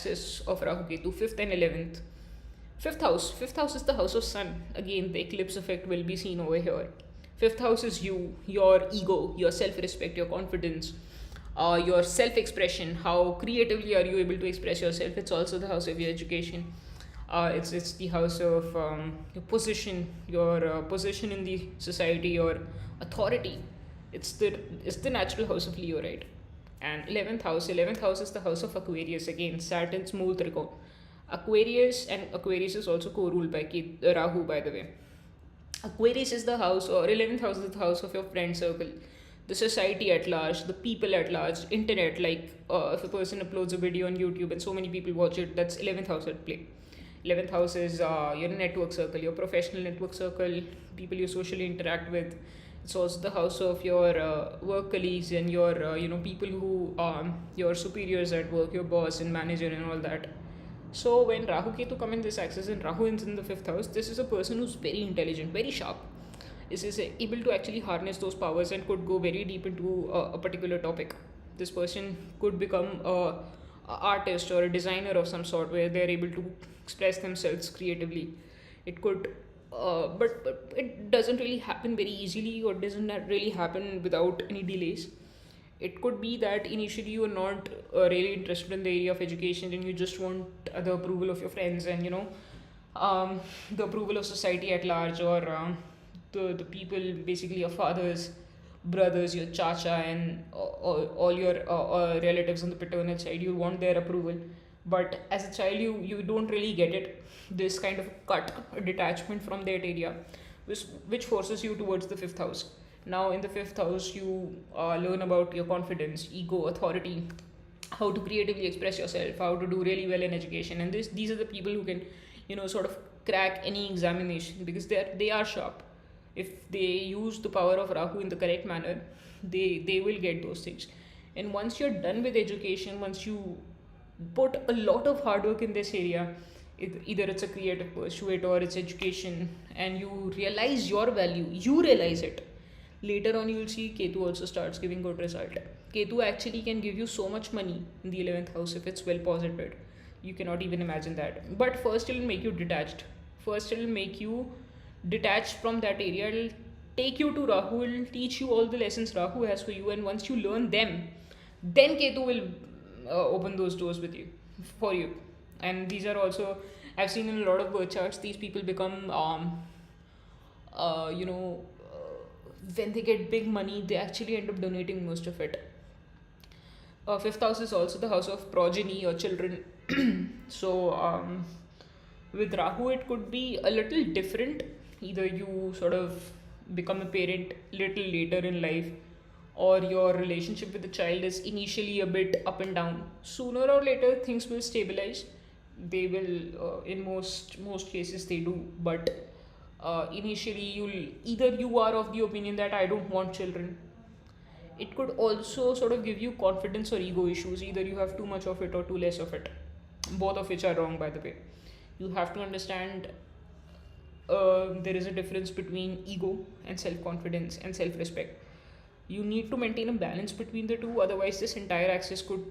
axis of Rahu Ketu, 5th and 11th. Fifth house is the house of sun. Again, the eclipse effect will be seen over here. Fifth house is you, your ego, your self respect, your confidence, your self expression. How creatively are you able to express yourself? It's also the house of your education. It's the house of your position, your position in the society, your authority. It's the natural house of Leo, right? And 11th house is the house of Aquarius, again Saturn's Mool Trikon. Aquarius is also co-ruled by Rahu, by the way. Aquarius is the house, or 11th house is the house of your friend circle, the society at large, the people at large, internet. Like if a person uploads a video on YouTube and so many people watch it, that's 11th house at play. 11th house is your network circle, your professional network circle, people you socially interact with. It's also the house of your work colleagues and your people who your superiors at work, your boss and manager and all that. So when Rahu Ketu come in this axis and Rahu is in the 5th house, this is a person who's very intelligent, very sharp. Is able to actually harness those powers and could go very deep into a particular topic. This person could become a artist or a designer of some sort, where they're able to express themselves creatively. It could, but it doesn't really happen very easily, or doesn't really happen without any delays. It could be that initially you are not really interested in the area of education, and you just want the approval of your friends, and the approval of society at large, or the people, basically your fathers, brothers, your chacha, and all your relatives on the paternal side. You want their approval, but as a child you don't really get it. This kind of a detachment from that area, which forces you towards the 5th house. Now in the 5th house, you learn about your confidence, ego, authority, how to creatively express yourself, how to do really well in education. And these are the people who can sort of crack any examination, because they are sharp. If they use the power of Rahu in the correct manner, they will get those things. And once you're done with education, once you put a lot of hard work in this area, either it's a creative pursuit or it's education, and you realize your value, you realize it, later on you'll see Ketu also starts giving good result. Ketu actually can give you so much money in the 11th house if it's well posited. You cannot even imagine that. But first it'll make you detached. First it'll make you detached from that area. It'll take you to Rahu, it'll teach you all the lessons Rahu has for you, and once you learn them, then Ketu will open those doors with you, for you. And these are also, I've seen in a lot of birth charts, these people become when they get big money, they actually end up donating most of it. 5th house is also the house of progeny or children. So with Rahu, it could be a little different. Either you sort of become a parent little later in life, or your relationship with the child is initially a bit up and down. Sooner or later, things will stabilize. They will, in most cases, they do. But initially, you are of the opinion that I don't want children. It could also sort of give you confidence or ego issues. Either you have too much of it or too less of it, both of which are wrong, by the way. You have to understand there is a difference between ego and self-confidence and self-respect. You need to maintain a balance between the two, otherwise this entire axis could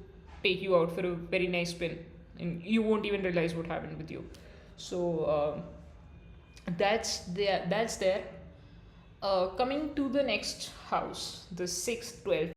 take you out for a very nice spin, and you won't even realize what happened with you. So that's there. Coming to the next house, the 6th, 12th.